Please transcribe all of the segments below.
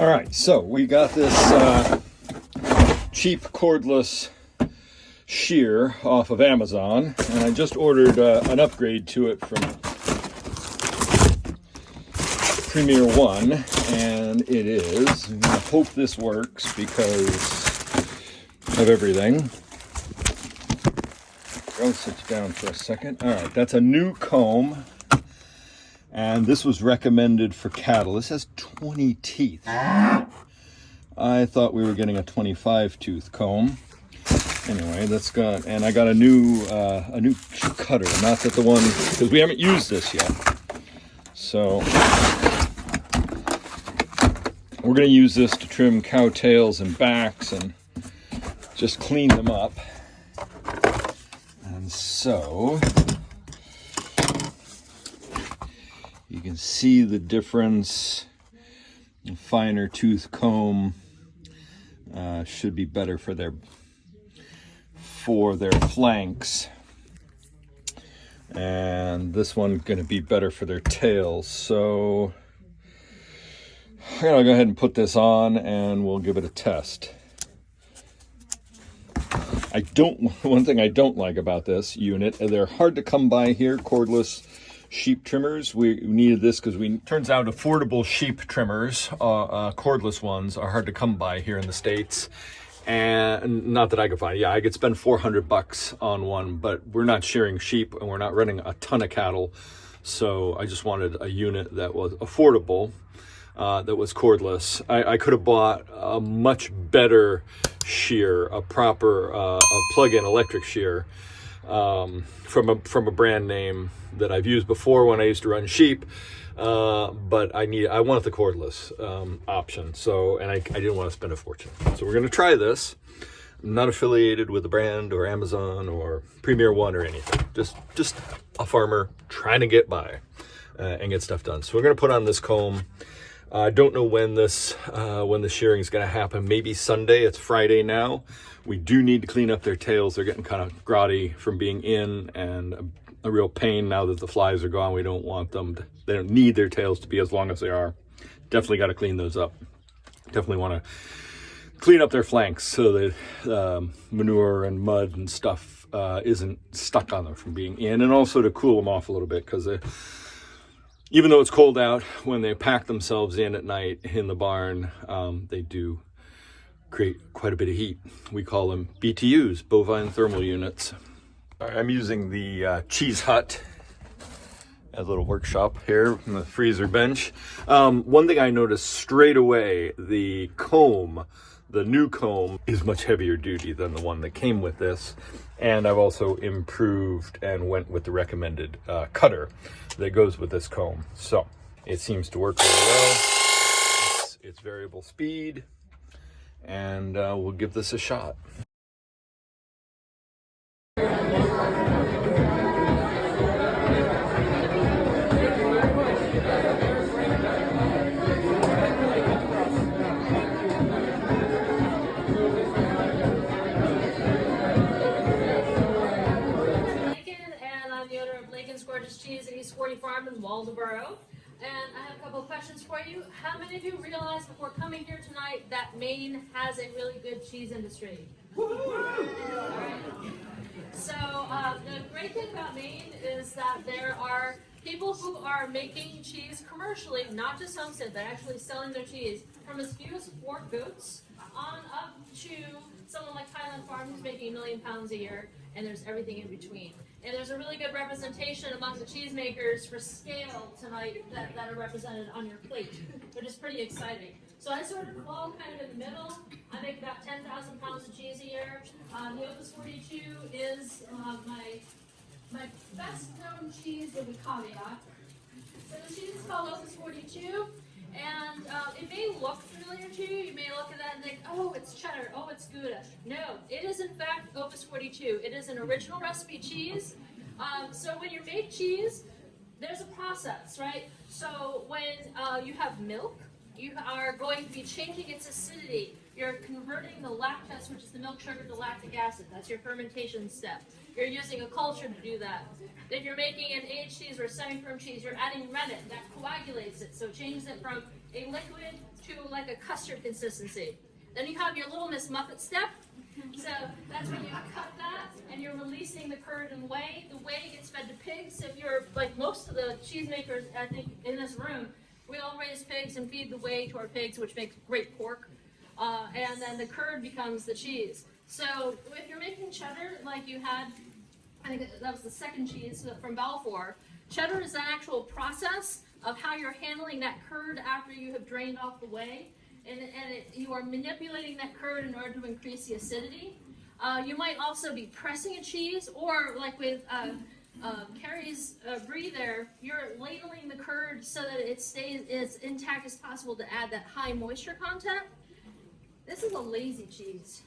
All right, so we got this cheap cordless shear off of Amazon, and I just ordered an upgrade to it from Premier One, and it is. I'm gonna hope this works because of everything. I'll sit down for a second. All right, that's a new comb, and this was recommended for cattle. This has 20 teeth. I thought we were getting a 25 tooth comb. Anyway, that's got, and I got a new cutter. Not that the one, because we haven't used this yet. So we're going to use this to trim cow tails and backs and just clean them up. And so you can see the difference. A finer tooth comb should be better for their flanks, and this one's going to be better for their tails. So I'm going to go ahead and put this on and we'll give it a test. One thing I don't like about this unit, they're hard to come by here, cordless sheep trimmers. We needed this because turns out affordable sheep trimmers, cordless ones, are hard to come by here in the States. And not that I could find. Yeah, I could spend $400 on one, but we're not shearing sheep and we're not running a ton of cattle. So I just wanted a unit that was affordable, that was cordless. I could have bought a much better shear, a proper a plug-in electric shear from a brand name that I've used before when I used to run sheep. But I wanted the cordless option, so, and I didn't want to spend a fortune. So we're going to try this. I'm not affiliated with the brand or Amazon or Premier One or anything. Just a farmer trying to get by and get stuff done. So we're going to put on this comb. I don't know when the shearing is going to happen. Maybe Sunday. It's Friday now. We do need to clean up their tails. They're getting kind of grotty from being in, and a real pain now that the flies are gone. We don't want them they don't need their tails to be as long as they are. Definitely got to clean those up. Definitely want to clean up their flanks so that manure and mud and stuff isn't stuck on them from being in, and also to cool them off a little bit, because even though it's cold out, when they pack themselves in at night in the barn, they do create quite a bit of heat. We call them BTUs, bovine thermal units. I'm using the Cheese Hut as a little workshop here in the freezer bench. One thing I noticed straight away, the comb, the new comb, is much heavier duty than the one that came with this. And I've also improved and went with the recommended cutter that goes with this comb. So it seems to work really well. It's variable speed, and we'll give this a shot. Cheese at East 40 Farm in Waldoboro, and I have a couple of questions for you. How many of you realized before coming here tonight that Maine has a really good cheese industry? Right. So the great thing about Maine is that there are people who are making cheese commercially, not just homestead, they're actually selling their cheese from as few as 4 goats on up to someone like Highland Farm who's making 1 million pounds a year, and there's everything in between. And there's a really good representation among the cheesemakers for scale tonight that are represented on your plate, which is pretty exciting. So I sort of fall kind of in the middle. I make about 10,000 pounds of cheese a year. The Opus 42 is my best known cheese with a caveat. So the cheese is called Opus 42. And it may look familiar to you. You may look at that and think, oh, it's cheddar, oh, it's Gouda. No, it is in fact Opus 42. It is an original recipe cheese. So when you make cheese, there's a process, right? So when you have milk, you are going to be changing its acidity. you're converting the lactose, which is the milk sugar, to lactic acid. That's your fermentation step. You're using a culture to do that. If you're making an aged cheese or a semi-firm cheese, you're adding rennet. That coagulates it, so it changes it from a liquid to like a custard consistency. Then you have your Little Miss Muffet step. So that's when you cut that and you're releasing the curd and whey. The whey gets fed to pigs. If you're like most of the cheesemakers, I think, in this room, we all raise pigs and feed the whey to our pigs, which makes great pork. And then the curd becomes the cheese. So if you're making cheddar, like you had, I think that was the second cheese from Balfour, cheddar is an actual process of how you're handling that curd after you have drained off the whey. And you are manipulating that curd in order to increase the acidity. You might also be pressing a cheese, or like with Carrie's brie there, you're ladling the curd so that it stays as intact as possible to add that high moisture content. This is a lazy cheese.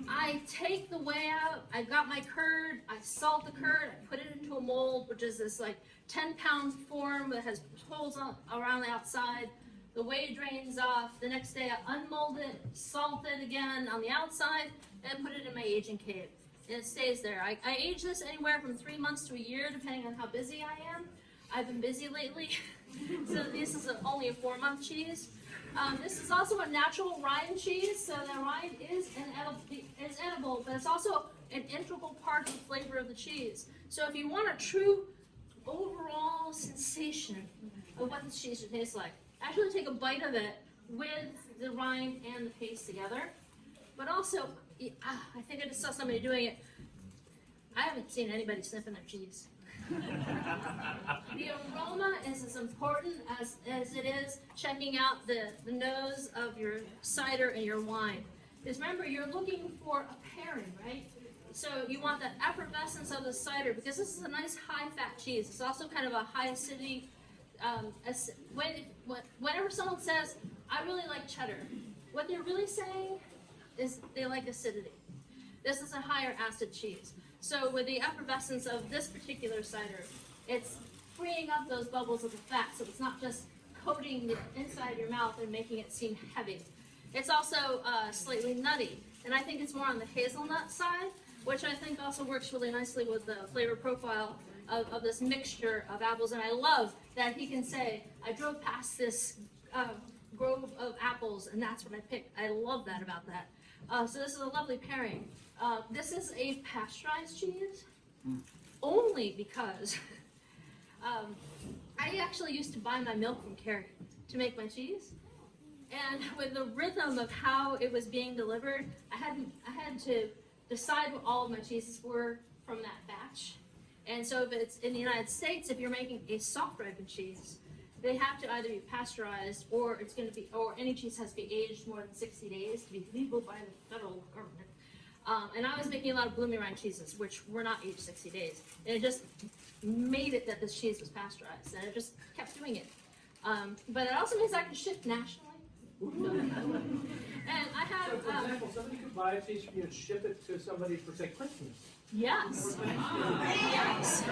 I take the whey out, I got my curd, I salt the curd, I put it into a mold, which is this like 10-pound form that has holes around the outside. The whey drains off. The next day I unmold it, salt it again on the outside, and put it in my aging cave. And it stays there. I age this anywhere from 3 months to a year, depending on how busy I am. I've been busy lately, so this is only a 4-month cheese. This is also a natural rind cheese, so the rind is edible, but it's also an integral part of the flavor of the cheese. So if you want a true overall sensation of what this cheese should taste like, actually take a bite of it with the rind and the paste together. But also, I think I just saw somebody doing it. I haven't seen anybody sniffing their cheese. The aroma is as important as it is checking out the nose of your cider and your wine. Because remember, you're looking for a pairing, right? So you want that effervescence of the cider, because this is a nice high-fat cheese. It's also kind of a high acidity. Whenever someone says, I really like cheddar, what they're really saying is they like acidity. This is a higher acid cheese. So with the effervescence of this particular cider, it's freeing up those bubbles of the fat, so it's not just coating the inside of your mouth and making it seem heavy. It's also slightly nutty, and I think it's more on the hazelnut side, which I think also works really nicely with the flavor profile of this mixture of apples. And I love that he can say, I drove past this grove of apples and that's what I picked. I love that about that. So this is a lovely pairing. This is a pasteurized cheese, only because I actually used to buy my milk from Carrie to make my cheese. And with the rhythm of how it was being delivered, I had to decide what all of my cheeses were from that batch. And so if it's in the United States, if you're making a soft ripened cheese, they have to either be pasteurized or any cheese has to be aged more than 60 days to be legal by the federal government. And I was making a lot of bloomy rind cheeses, which were not aged 60 days. And it just made it that this cheese was pasteurized, and it just kept doing it. But it also means I can ship nationally. And I have. So, for example, somebody could buy a cheese from you and ship it to somebody for, say, Christmas. Yes. Or Yes.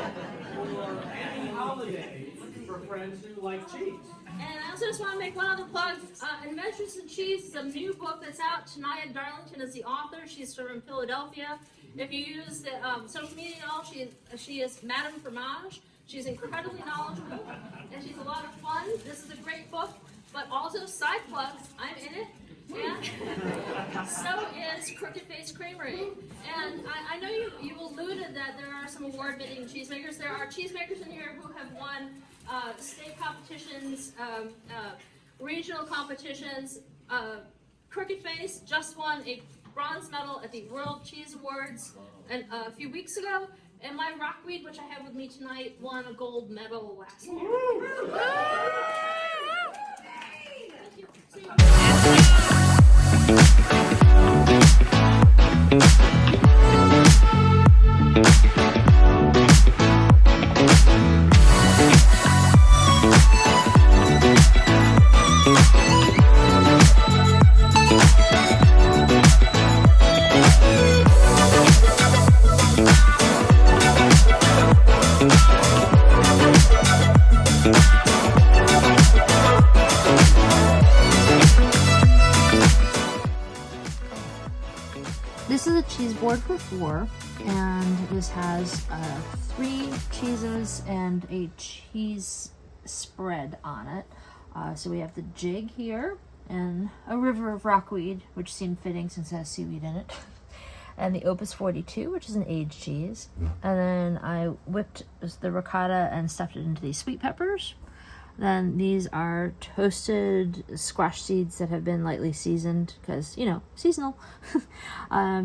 or any holiday for friends who like cheese. And I also just want to make one other plug. Adventures in Cheese is a new book that's out. Tenaya Darlington is the author. She's from Philadelphia. If you use the social media at all, she is Madame Fromage. She's incredibly knowledgeable, and she's a lot of fun. This is a great book, but also side plugs. I'm in it. And so is Crooked Face Creamery. And I know you alluded that there are some award-winning cheesemakers. There are cheesemakers in here who have won state competitions, regional competitions. Crooked Face just won a bronze medal at the World Cheese Awards a few weeks ago. And my rockweed, which I have with me tonight, won a gold medal last year. the cheese board for 4, and this has 3 cheeses and a cheese spread on it. So we have the jig here and a river of rockweed, which seemed fitting since it has seaweed in it. And the Opus 42, which is an aged cheese. And then I whipped the ricotta and stuffed it into these sweet peppers. Then these are toasted squash seeds that have been lightly seasoned because, you know, seasonal.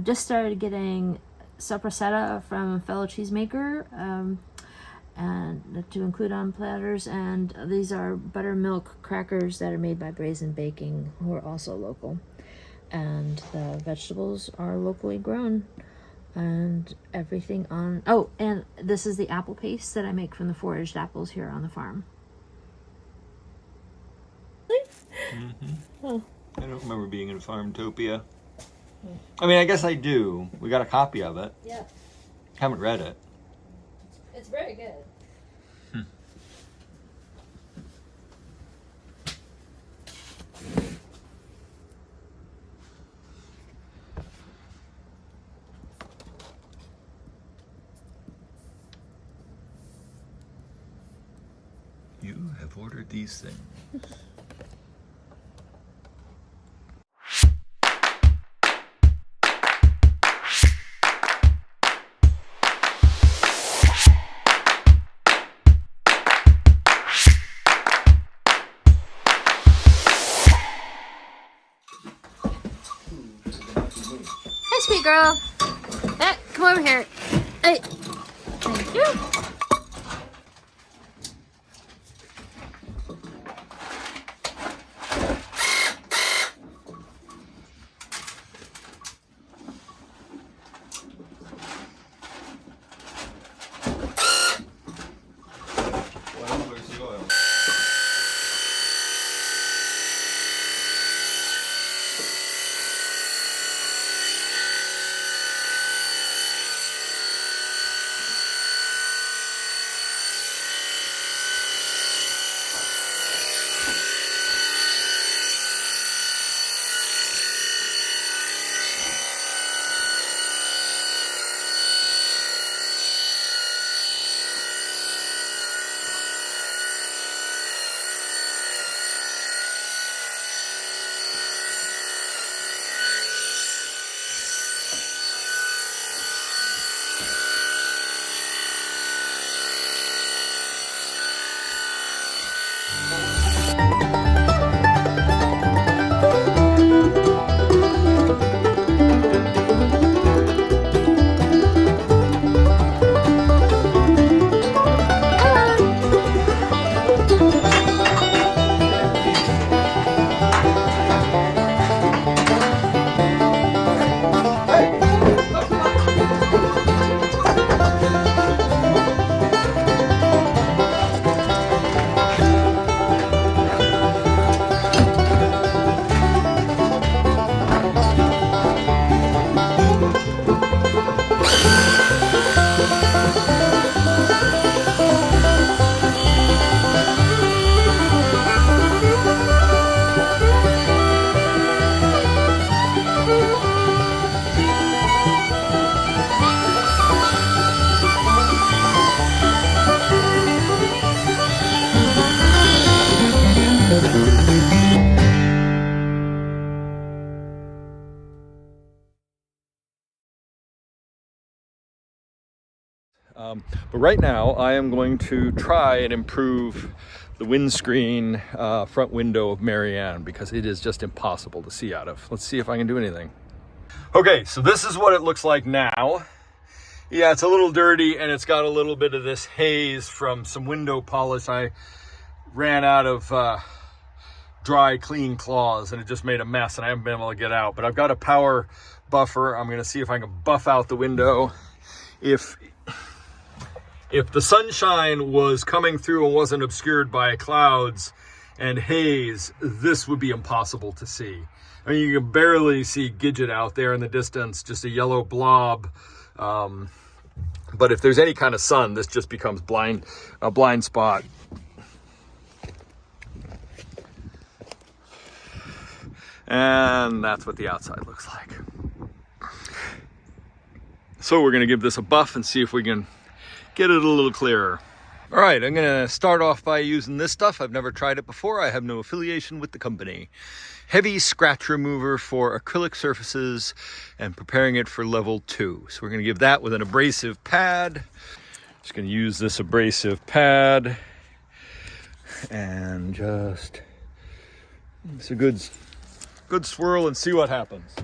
Just started getting sopressata from a fellow cheesemaker and to include on platters. And these are buttermilk crackers that are made by Brazen Baking, who are also local. And the vegetables are locally grown. And everything on... Oh, and this is the apple paste that I make from the foraged apples here on the farm. Oh. I don't remember being in Farmtopia. I mean, I guess I do. We got a copy of it. Yeah. Haven't read it. It's very good. You have ordered these things. Hey, sweet girl. Hey, come over here. Hey. Thank you. But right now I am going to try and improve the windscreen front window of Marianne because it is just impossible to see out of. Let's see if I can do anything. Okay, so this is what it looks like now. Yeah, it's a little dirty and it's got a little bit of this haze from some window polish. I ran out of dry, clean cloths and it just made a mess and I haven't been able to get out. But I've got a power buffer. I'm gonna see if I can buff out the window. If the sunshine was coming through and wasn't obscured by clouds and haze, this would be impossible to see. I mean, you can barely see Gidget out there in the distance, just a yellow blob. But if there's any kind of sun, this just becomes a blind spot. And that's what the outside looks like. So we're gonna give this a buff and see if we can get it a little clearer. All right, I'm gonna start off by using this stuff. I've never tried it before. I have no affiliation with the company. Heavy scratch remover for acrylic surfaces and preparing it for level 2. So we're gonna give that with an abrasive pad. Just gonna use this abrasive pad and just, it's a good swirl and see what happens.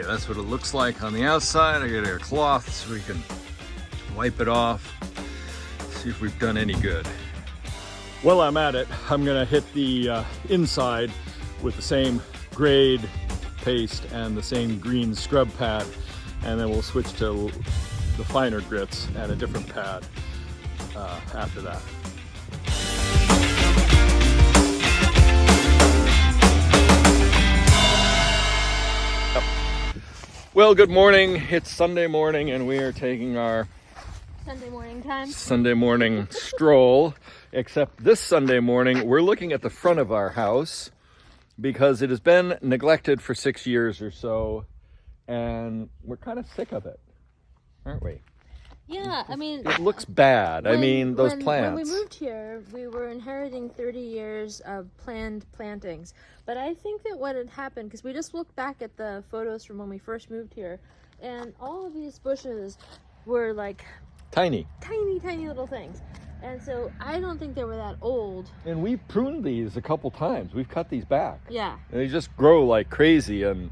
That's what it looks like on the outside. I get a cloth so we can wipe it off, see if we've done any good. While I'm at it, I'm gonna hit the inside with the same grade paste and the same green scrub pad, and then we'll switch to the finer grits and a different pad after that. Well, good morning. It's Sunday morning and we are taking our Sunday morning stroll. Except this Sunday morning, we're looking at the front of our house because it has been neglected for 6 years or so, and we're kind of sick of it, aren't we? Yeah, I mean, it looks bad. Those plants. When we moved here, we were inheriting 30 years of planned plantings. But I think that what had happened, because we just looked back at the photos from when we first moved here, and all of these bushes were like tiny little things. And so I don't think they were that old. And we've pruned these a couple times. We've cut these back. Yeah. And they just grow like crazy. And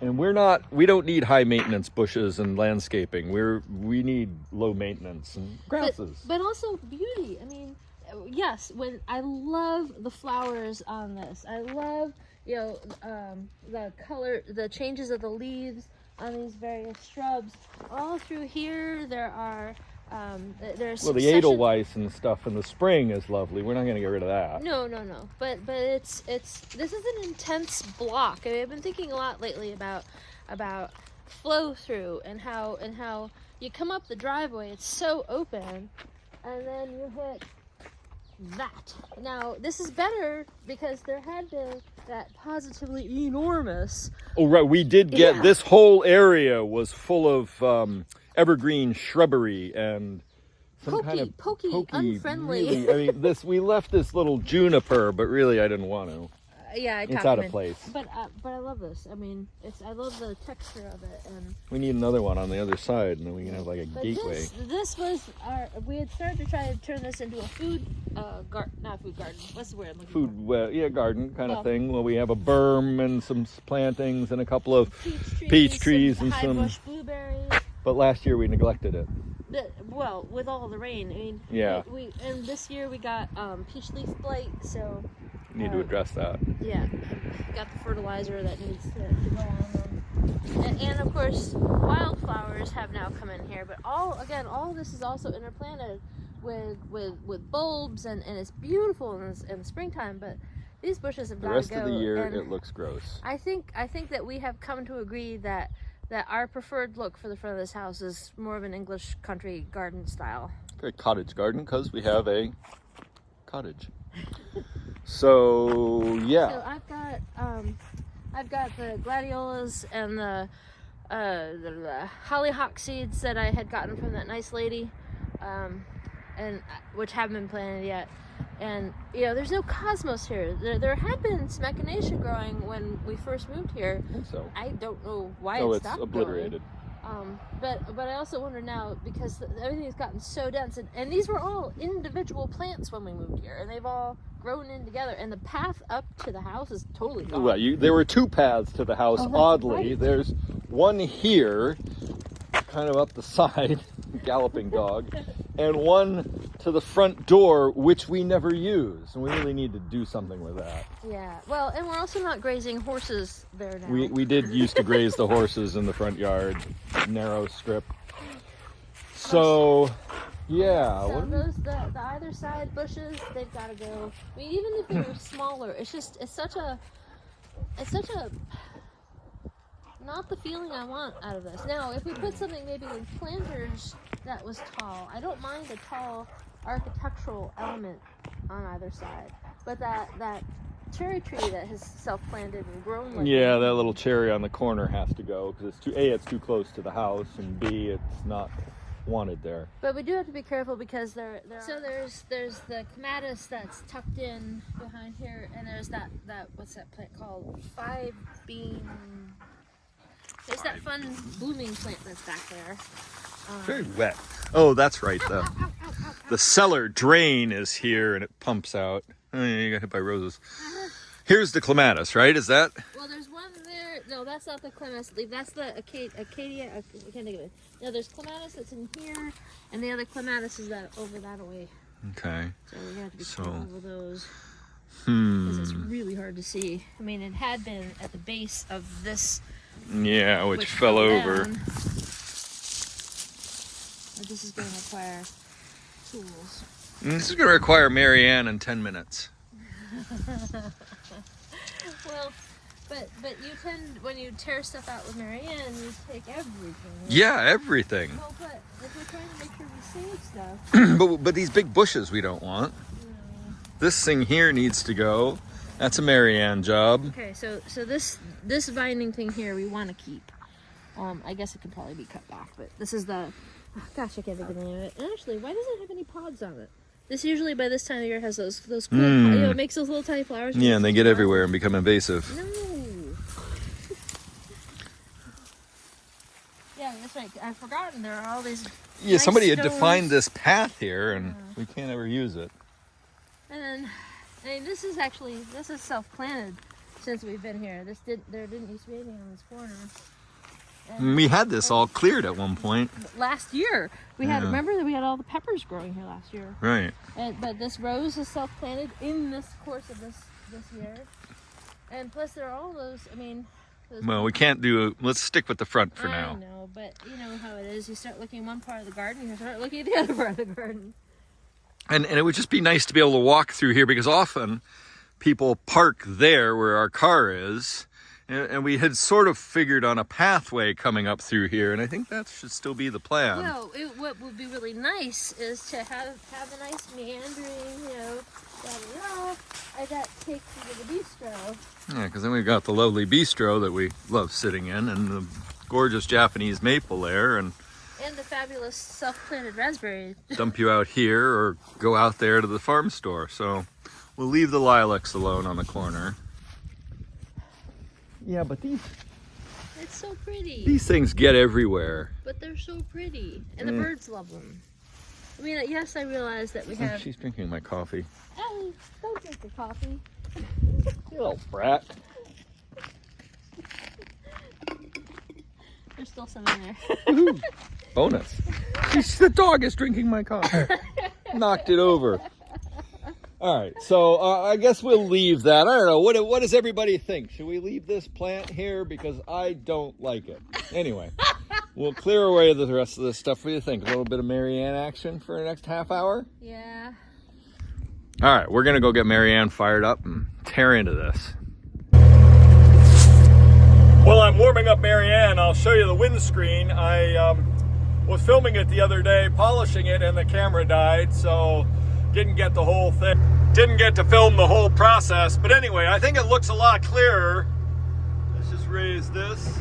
we don't need high maintenance bushes and landscaping. We need low maintenance and grasses. But also beauty. I mean, yes, I love the flowers on this. I love, the color, the changes of the leaves on these various shrubs. All through here, there are there's the Edelweiss and stuff in the spring is lovely. We're not going to get rid of that. No. But it's this is an intense block. I mean, I've been thinking a lot lately about flow through and how you come up the driveway. It's so open, and then you hit that. Now this is better because there had been that positively enormous. Oh right, we did get this whole area was full of evergreen shrubbery and some kind of pokey, unfriendly. Really, we left this little juniper, but really I didn't want to. It's out of place. But I love this. I mean, I love the texture of it, and we need another one on the other side, and then we can have like a gateway. This was we had started to try to turn this into a food not food garden. What's the word I'm looking for? Garden kind of thing. Well, we have a berm and some plantings and a couple of peach trees and some bush blueberries. But last year we neglected it. Well, with all the rain, I mean, we and this year we got peach leaf blight, so. Need to address that. Yeah, got the fertilizer that needs to go on them. And of course, wildflowers have now come in here, but all of this is also interplanted with bulbs, and it's beautiful in the springtime, but these bushes have got to go. The rest of the year, it looks gross. I think that we have come to agree that our preferred look for the front of this house is more of an English country garden style. Okay, cottage garden, because we have a cottage. So yeah. So I've got the gladiolas and the hollyhock seeds that I had gotten from that nice lady, and which haven't been planted yet. And there's no cosmos here. There had been some echinacea growing when we first moved here. I think so. I don't know why it's stopped obliterated. Growing. But I also wonder now, because everything has gotten so dense, and these were all individual plants when we moved here, and they've all grown in together, and the path up to the house is totally gone. Well, there were two paths to the house, oddly. Right. There's one here, kind of up the side, galloping dog, and one to the front door, which we never use. And we really need to do something with that. Yeah. Well, and we're also not grazing horses there now. We did used to graze the horses in the front yard, narrow strip. So, yeah. So those the either side bushes, they've got to go. I mean, even if they were smaller, it's such a not the feeling I want out of this. Now, if we put something maybe in planters that was tall, I don't mind a tall architectural element on either side. But that cherry tree that has self-planted and grown like Yeah, that little cherry on the corner has to go because it's too close to the house, and B, it's not wanted there. But we do have to be careful because there's the clematis that's tucked in behind here, and there's that what's that plant called? 5-bean. There's that fun blooming plant that's back there. Very wet. Oh, that's right. The cellar drain is here and it pumps out. Oh, yeah, you got hit by roses. Here's the clematis, right? Is that? Well, there's one there. No, that's not the clematis leaf. That's the acacia. I can't think of it. No, there's clematis that's in here, and the other clematis is that over that away. Okay. So we have to be careful with those. Hmm. Because it's really hard to see. I mean, it had been at the base of this. Yeah, which fell over. Down. But this is going to require tools. This is going to require Marianne in 10 minutes. Well, but you tend, when you tear stuff out with Marianne, you take everything. Right? Yeah, everything. Well, but if we're trying to make sure we save stuff. but these big bushes we don't want. This thing here needs to go. That's a Marianne job. Okay, so this binding thing here we want to keep. I guess it can probably be cut back, but this is the. Oh, gosh, I can't think of the name of it. And actually, why doesn't it have any pods on it? This usually by this time of year has those cool, it makes those little tiny flowers. Yeah, and they get everywhere and become invasive. No. Yeah, that's right. I've forgotten there are all these. Yeah, nice somebody had stones. Defined this path here, and we can't ever use it. And then, I mean, this is self-planted since we've been here. There didn't used to be anything on this corner. And We had this all cleared at one point. last year we had. Remember that we had all the peppers growing here last year. Right. But this rose is self-planted in this course of this year. And plus there are all those. I mean. Well, we can't do. Let's stick with the front for now. I know, but you know how it is. You start looking at one part of the garden, you start looking at the other part of the garden. And it would just be nice to be able to walk through here because often people park there where our car is. And we had sort of figured on a pathway coming up through here, and I think that should still be the plan. Well, what would be really nice is to have a nice meandering, that takes you to the bistro. Yeah, because then we've got the lovely bistro that we love sitting in, and the gorgeous Japanese maple there, and the fabulous self-planted raspberry. dump you out here or go out there to the farm store. So we'll leave the lilacs alone on the corner. Yeah, but It's so pretty. these things get everywhere. But they're so pretty, and the birds love them. I mean, yes, I realize that we Oh, have. she's drinking my coffee. Hey, don't drink the coffee. You little brat. There's still some in there. Bonus. The dog is drinking my coffee. Knocked it over. All right, so I guess we'll leave that. I don't know. What does everybody think? Should we leave this plant here? Because I don't like it. Anyway, we'll clear away the rest of this stuff. What do you think? A little bit of Marianne action for the next half hour? Yeah. All right, we're going to go get Marianne fired up and tear into this. While I'm warming up Marianne, I'll show you the windscreen. I was filming it the other day, polishing it, and the camera died, so didn't get the whole thing. Didn't get to film the whole process, but anyway, I think it looks a lot clearer. Let's just raise this.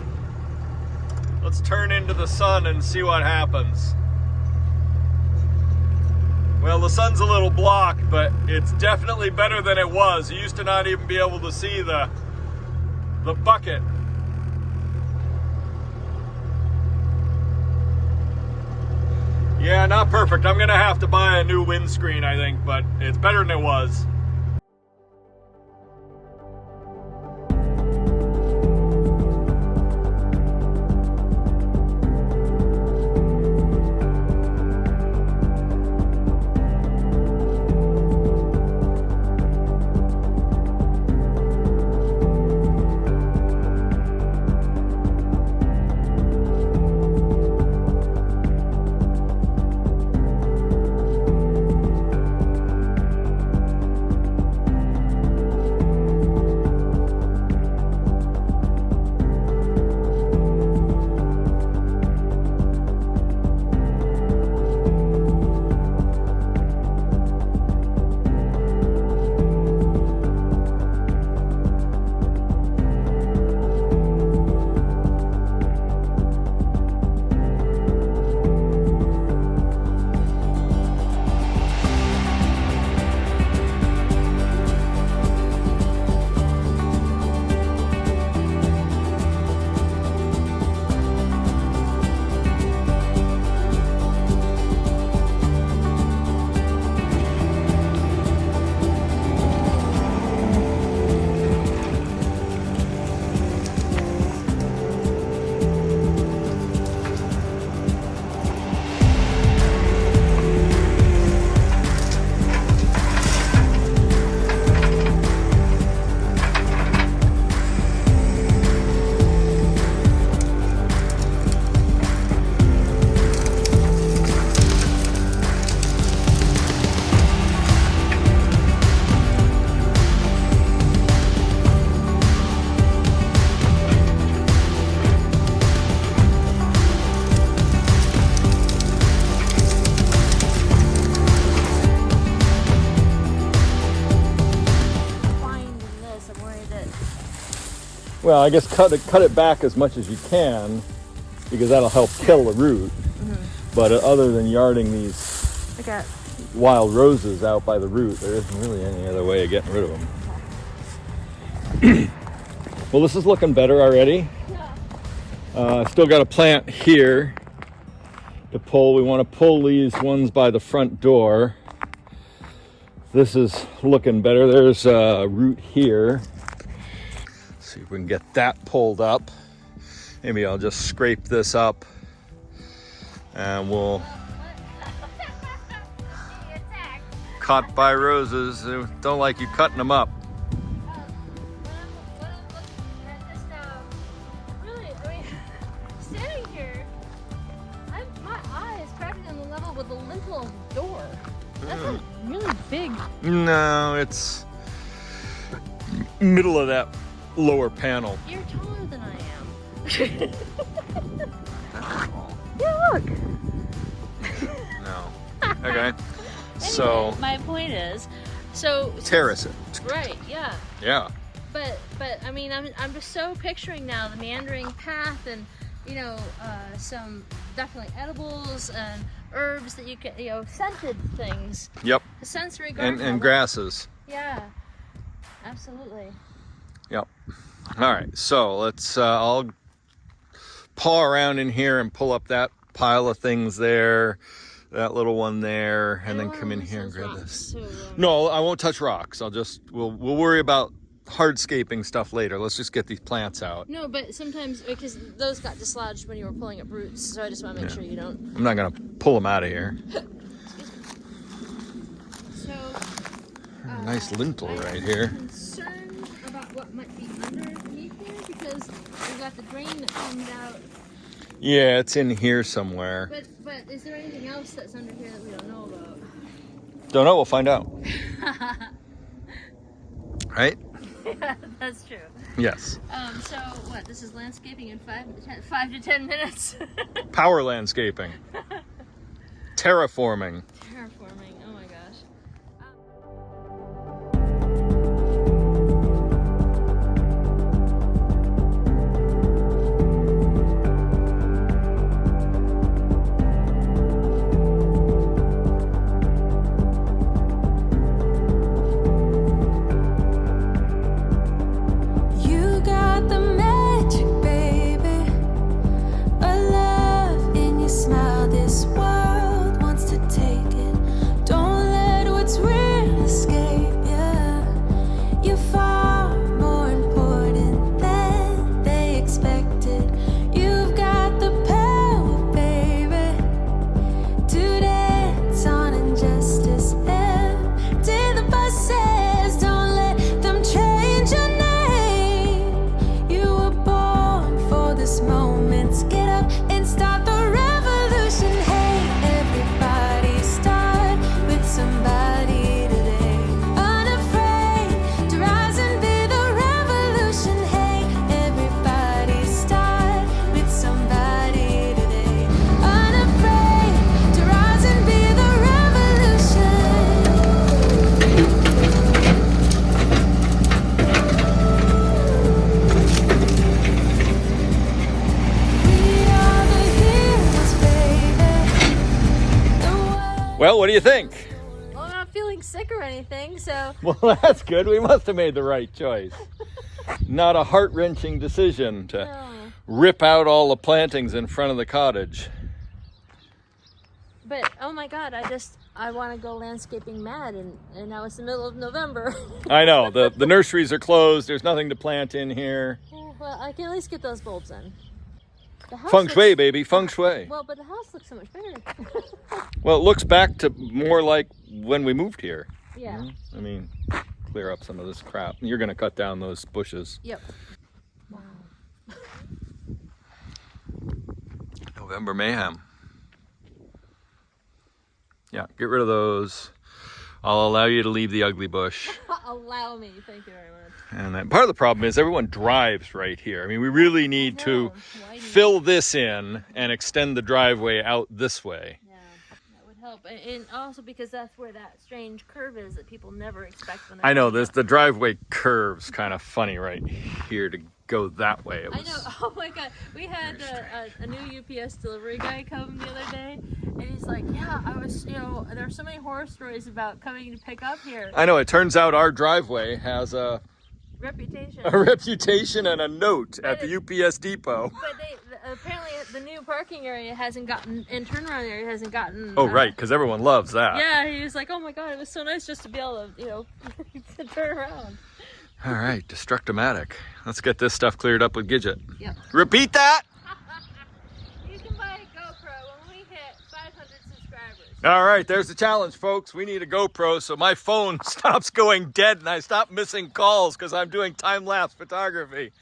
Let's turn into the sun and see what happens. Well, the sun's a little blocked, but it's definitely better than it was. You used to not even be able to see the bucket. Yeah, not perfect. I'm gonna have to buy a new windscreen, I think, but it's better than it was. Well, I guess cut it back as much as you can, because that'll help kill the root. But other than yarding these wild roses out by the root, there isn't really any other way of getting rid of them. Well, this is looking better already. Yeah. Still got a plant here to pull. We want to pull these ones by the front door. This is looking better. There's a root here. See if we can get that pulled up. Maybe I'll just scrape this up and we'll caught by roses. They don't like you cutting them up. Really, I mean, standing here, my eye is practically on the level with the lintel of the door. That's a really big. No, it's middle of that lower panel. You're taller than I am. Yeah, look. No. Okay. So my point is, so terrace it. Right. Yeah. Yeah. But I mean, I'm just so picturing now the meandering path and some definitely edibles and herbs that you can, scented things. Yep. A sensory garden. And grasses. Yeah. Absolutely. Yep. All right. So let's. I'll paw around in here and pull up that pile of things there, that little one there, and then come in here and grab this. No, I won't touch rocks. We'll worry about hardscaping stuff later. Let's just get these plants out. No, but sometimes, because those got dislodged when you were pulling up roots, so I just want to make sure you don't. I'm not gonna pull them out of here. So. Nice lintel right here. I'm concerned about what might be underneath here because we've got the drain that comes out. Yeah, it's in here somewhere. But is there anything else that's under here that we don't know about? Don't know. We'll find out. Right? Yeah, that's true. Yes. So what? This is landscaping in 5 to 10 minutes. Power landscaping. Terraforming. Terraforming. Oh my gosh. Well, what do you think? Well, I'm not feeling sick or anything, so. Well, that's good. We must have made the right choice. Not a heart-wrenching decision to rip out all the plantings in front of the cottage. But, oh my God, I want to go landscaping mad, and now it's the middle of November. I know. The nurseries are closed. There's nothing to plant in here. Yeah, well, I can at least get those bulbs in. Feng shui, baby. Feng shui. Well, but the house looks so much better. Well, it looks back to more like when we moved here. Yeah. I mean, clear up some of this crap. You're going to cut down those bushes. Yep. Wow. November mayhem. Yeah, get rid of those. I'll allow you to leave the ugly bush. Allow me. Thank you very much. And then part of the problem is everyone drives right here. I mean, we really need to fill this in and extend the driveway out this way. Yeah, that would help, and also because that's where that strange curve is that people never expect when I know the driveway curve's kind of funny right here to go that way. I know. Oh my God, we had a new UPS delivery guy come the other day, and he's like, "Yeah, I was, there are so many horror stories about coming to pick up here." I know. It turns out our driveway has a reputation and a note at the UPS depot. But apparently the new parking area hasn't gotten, and turnaround area hasn't gotten. Oh, right, because everyone loves that. Yeah, he was like, "Oh my God, it was so nice just to be able to, to turn around." All right, Destructomatic. Let's get this stuff cleared up with Gidget. Yep. Repeat that. You can buy a GoPro when we hit 500 subscribers. All right, there's the challenge, folks. We need a GoPro so my phone stops going dead and I stop missing calls because I'm doing time-lapse photography.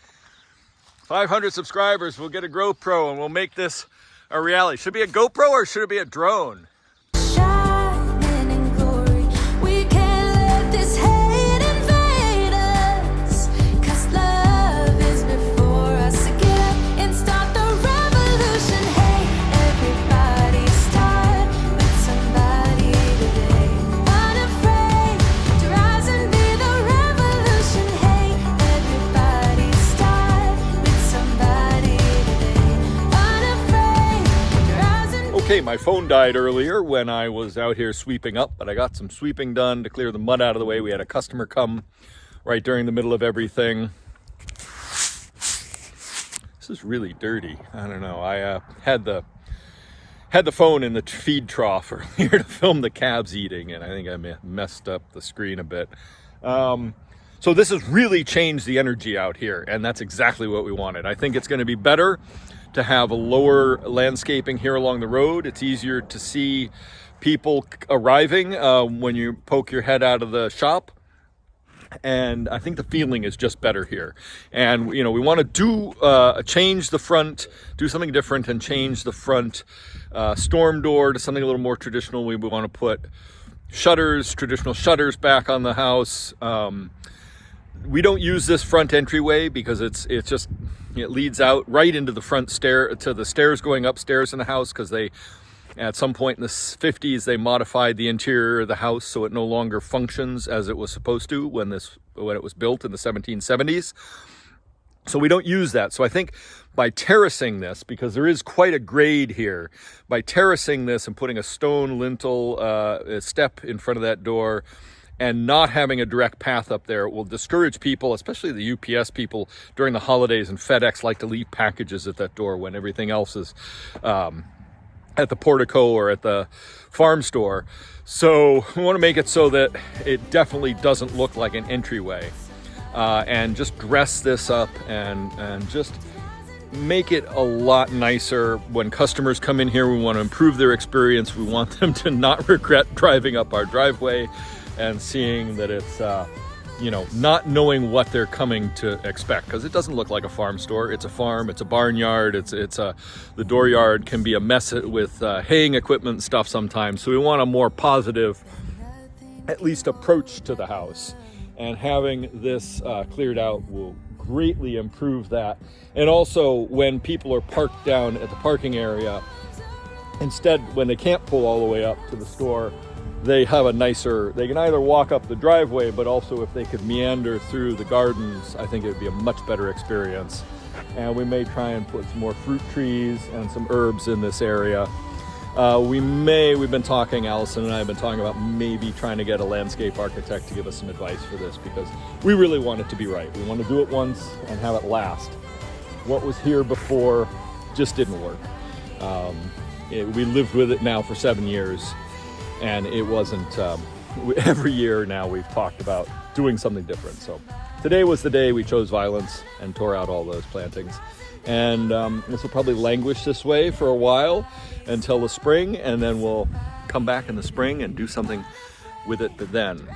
500 subscribers, we'll get a GoPro and we'll make this a reality. Should it be a GoPro or should it be a drone? Shining in glory, we can't let this hate invade us, 'cause love is before us again, and start the revolution. Hey, everybody start with somebody today, unafraid to rise and be the revolution. Hey, everybody start with somebody today, unafraid to rise and Okay, my phone died earlier when I was out here sweeping up, but I got some sweeping done to clear the mud out of the way. We had a customer come right during the middle of everything. This is really dirty. I don't know. I had the phone in the feed trough earlier to film the calves eating, and I think I messed up the screen a bit. So this has really changed the energy out here, and that's exactly what we wanted. I think it's going to be better to have a lower landscaping here along the road. It's easier to see people arriving when you poke your head out of the shop. And I think the feeling is just better here. And, we want to do change the front, do something different and change the front storm door to something a little more traditional. We want to put shutters, traditional shutters back on the house. We don't use this front entryway because it leads out right into the front stair, to the stairs going upstairs in the house, because at some point in the 50s, they modified the interior of the house so it no longer functions as it was supposed to when it was built in the 1770s. So we don't use that. So I think by terracing this, because there is quite a grade here, by terracing this and putting a stone lintel step in front of that door, and not having a direct path up there, it will discourage people, especially the UPS people during the holidays, and FedEx like to leave packages at that door when everything else is at the portico or at the farm store. So we want to make it so that it definitely doesn't look like an entryway, and just dress this up and just make it a lot nicer. When customers come in here, we want to improve their experience. We want them to not regret driving up our driveway and seeing that it's, not knowing what they're coming to expect, because it doesn't look like a farm store. It's a farm, it's a barnyard, the dooryard can be a mess with haying equipment and stuff sometimes. So we want a more positive, at least, approach to the house. And having this cleared out will greatly improve that. And also, when people are parked down at the parking area, instead, when they can't pull all the way up to the store, they can either walk up the driveway, but also if they could meander through the gardens, I think it would be a much better experience. And we may try and put some more fruit trees and some herbs in this area. We've been talking, Allison and I have been talking about maybe trying to get a landscape architect to give us some advice for this, because we really want it to be right. We want to do it once and have it last. What was here before just didn't work. We lived with it now for 7 years. And it wasn't, every year now we've talked about doing something different. So today was the day we chose violence and tore out all those plantings. And this will probably languish this way for a while until the spring, and then we'll come back in the spring and do something with it then.